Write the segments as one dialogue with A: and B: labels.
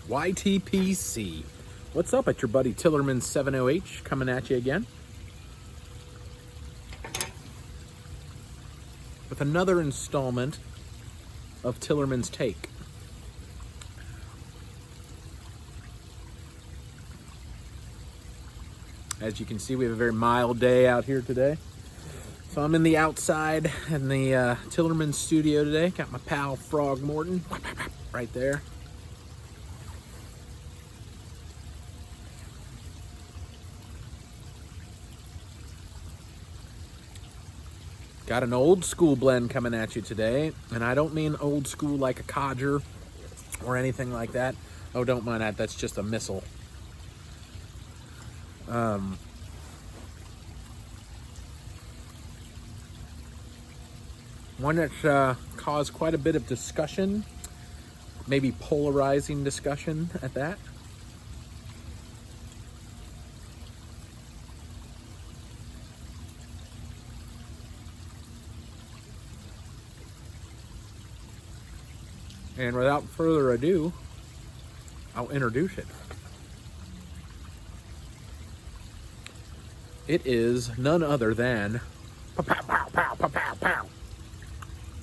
A: YTPC. What's up? It's your buddy Tillerman'S 70H coming at you again with another installment of Tillerman'S Take. As you can see, we have a very mild day out here today. So I'm in the outside in the Tillerman'S studio today. Got my pal Frog Morton right there. Got an old school blend coming at you today, and I don't mean old school like a codger or anything like that. Oh, don't mind that, that's just a missile. One that's caused quite a bit of discussion, maybe polarizing discussion at that. And without further ado, I'll introduce it. It is none other than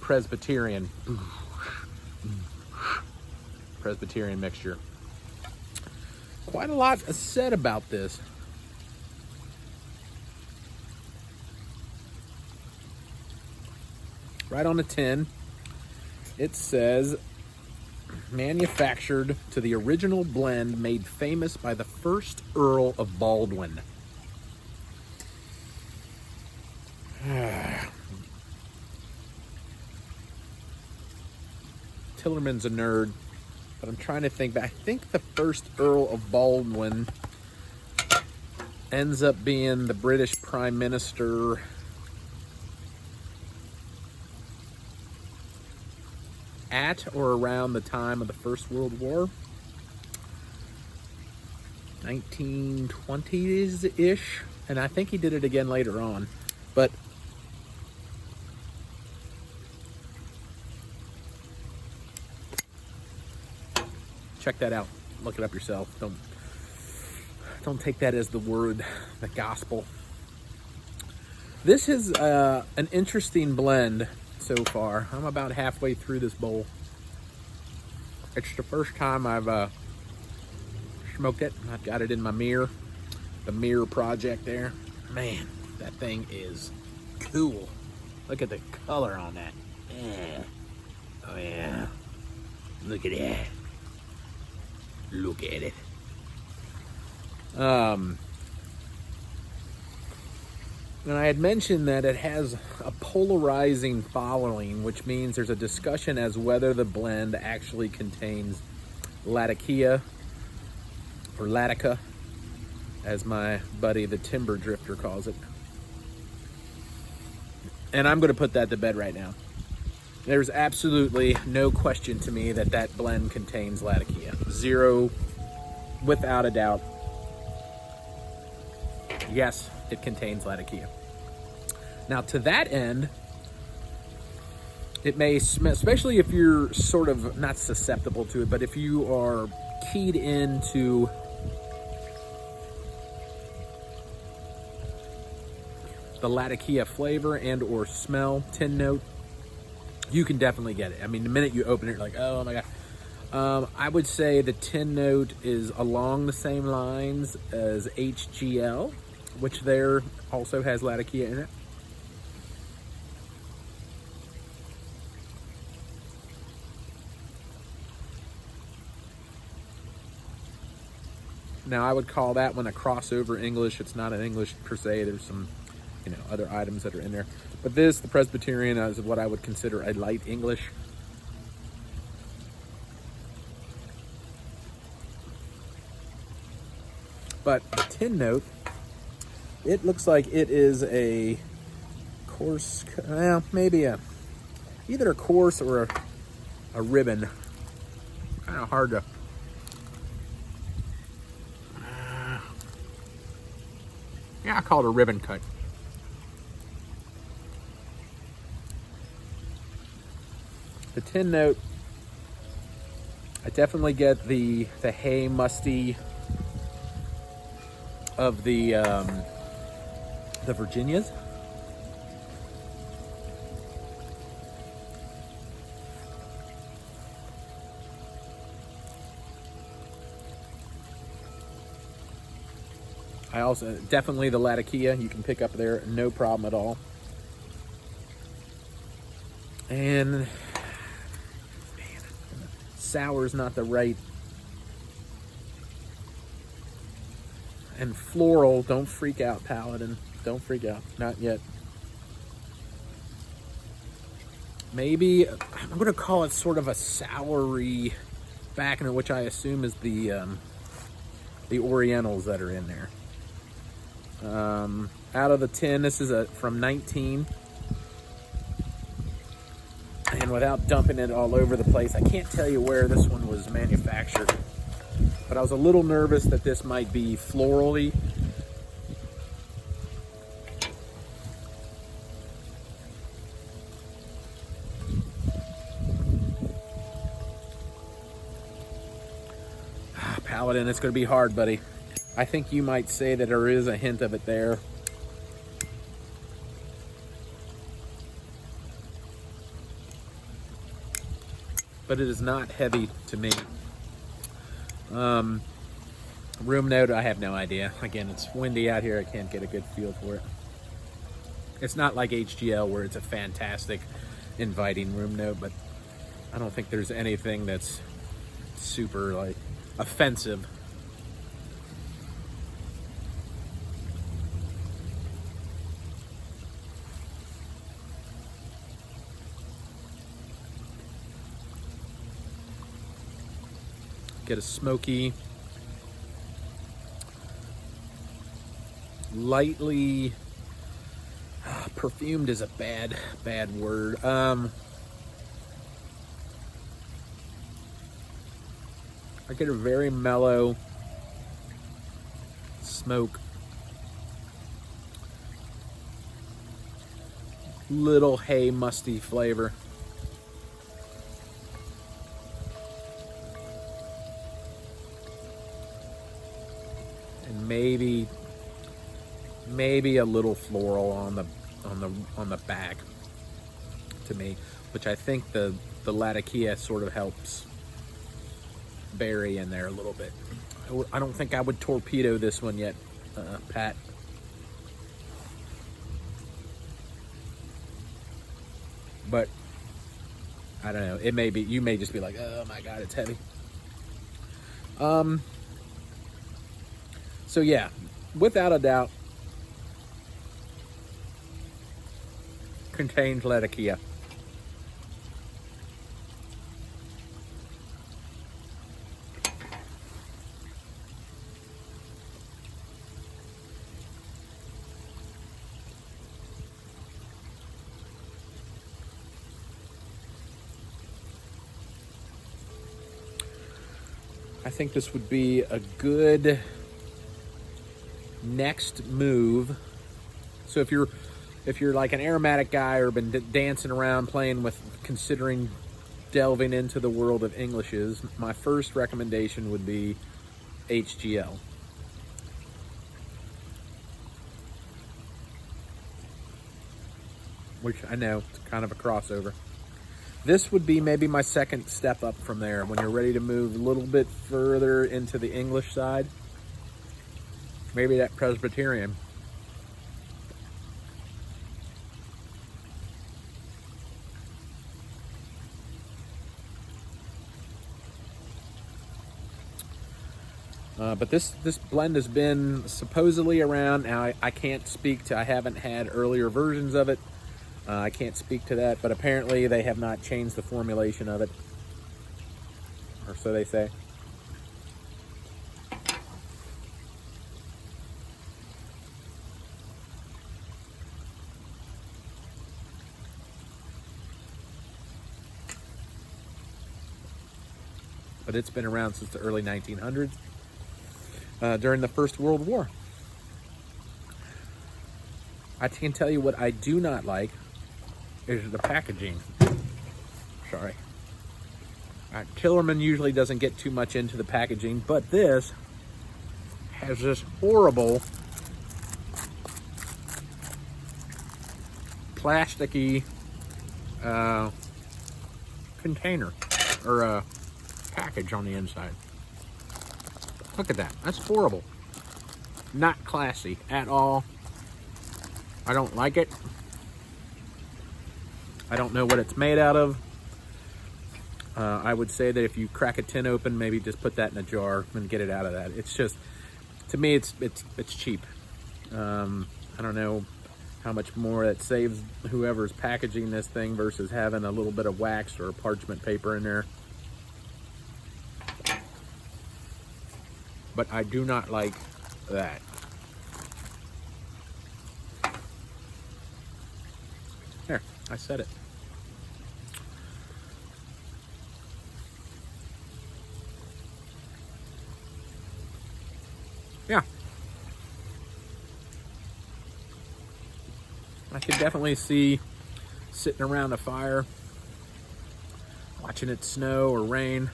A: Presbyterian Mixture. Quite a lot said about this. Right on the tin, it says, manufactured to the original blend made famous by the first Earl of Baldwin. Tillerman's a nerd, but I'm trying to think back. I think the first Earl of Baldwin ends up being the British Prime Minister at or around the time of the First World War. 1920s-ish, and I think he did it again later on. But check that out. Look it up yourself. Don't take that as the word, the gospel. This is an interesting blend so far. I'm about halfway through this bowl. It's the first time I've smoked it. I've got it in my mirror, the mirror project there. Man, that thing is cool. Look at the color on that. Yeah. Oh yeah. Look at that. Look at it. And I had mentioned that it has a polarizing following, which means there's a discussion as whether the blend actually contains latakia, or latica, as my buddy the Timber Drifter calls it. And I'm going to put that to bed right now. There's absolutely no question to me that that blend contains latakia. Zero, without a doubt. Yes, it contains latakia. Now, to that end, it may, especially if you're sort of not susceptible to it, but if you are keyed into the latakia flavor and or smell, tin note, you can definitely get it. I mean, the minute you open it, you're like, oh my God. I would say the tin note is along the same lines as HGL, which there also has latakia in it. Now, I would call that one a crossover English. It's not an English per se. There's some, other items that are in there. But this, the Presbyterian, is what I would consider a light English. But the tin note, it looks like it is a coarse, well, maybe either a coarse or a ribbon. Kind of hard to. Yeah, I call it a ribbon cut. The tin note I definitely get the hay musty of the Virginias. I also definitely the Latakia you can pick up there, no problem at all. And man, sour is not the right. And floral, don't freak out, Paladin. Don't freak out, not yet. Maybe I'm gonna call it sort of a soury back into which I assume is the Orientals that are in there. Out of the 10, this is from 19. And without dumping it all over the place, I can't tell you where this one was manufactured. But I was a little nervous that this might be florally. Paladin, it's going to be hard, buddy. I think you might say that there is a hint of it there. But it is not heavy to me. Room note, I have no idea. Again, it's windy out here. I can't get a good feel for it. It's not like HGL where it's a fantastic, inviting room note, but I don't think there's anything that's super like offensive. Get a smoky, lightly perfumed is a bad word. I get a very mellow smoke, little hay musty flavor. And maybe a little floral on the back to me, which I think the Latakia sort of helps berry in there a little bit. I don't think I would torpedo this one yet, Pat. But I don't know. It may be. You may just be like, oh my God, it's heavy. So yeah, without a doubt, contains Latakia. I think this would be a good next move. So if you're like an aromatic guy or been dancing around playing with, considering delving into the world of Englishes, my first recommendation would be HGL. Which I know, it's kind of a crossover. This would be maybe my second step up from there when you're ready to move a little bit further into the English side. Maybe that Presbyterian. But this blend has been supposedly around. Now I can't speak to, I haven't had earlier versions of it. I can't speak to that, but apparently they have not changed the formulation of it, or so they say. But it's been around since the early 1900s, during the First World War. I can tell you what I do not like is the packaging. Sorry. Tillerman usually doesn't get too much into the packaging, but this has this horrible plasticky container or package on the inside. Look at that. That's horrible. Not classy at all. I don't like it. I don't know what it's made out of. I would say that if you crack a tin open, maybe just put that in a jar and get it out of that. It's just, to me, it's cheap. I don't know how much more it saves whoever's packaging this thing versus having a little bit of wax or parchment paper in there. But I do not like that. There, I said it. Yeah. I could definitely see sitting around a fire, watching it snow or rain,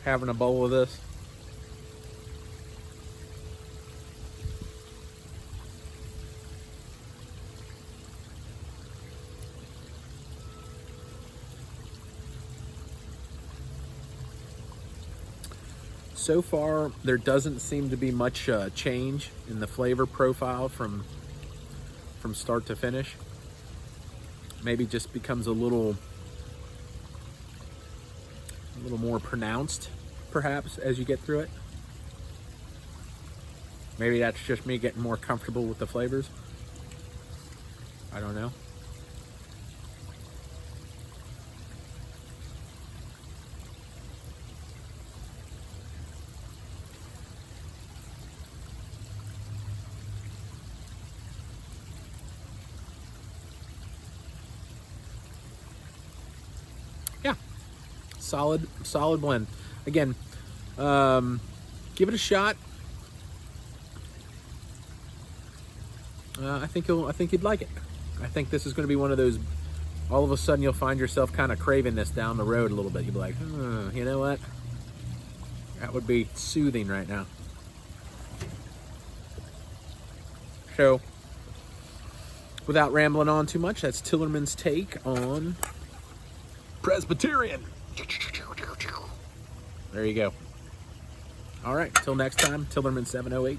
A: having a bowl of this. So far, there doesn't seem to be much change in the flavor profile from start to finish. Maybe just becomes a little more pronounced, perhaps, as you get through it. Maybe that's just me getting more comfortable with the flavors. I don't know. Yeah, solid blend. Again, give it a shot. I think you'd like it. I think this is going to be one of those. All of a sudden, you'll find yourself kind of craving this down the road a little bit. You'll be like, you know what? That would be soothing right now. So, without rambling on too much, that's Tillerman's take on Presbyterian. There you go. All right, till next time, Tillerman 708.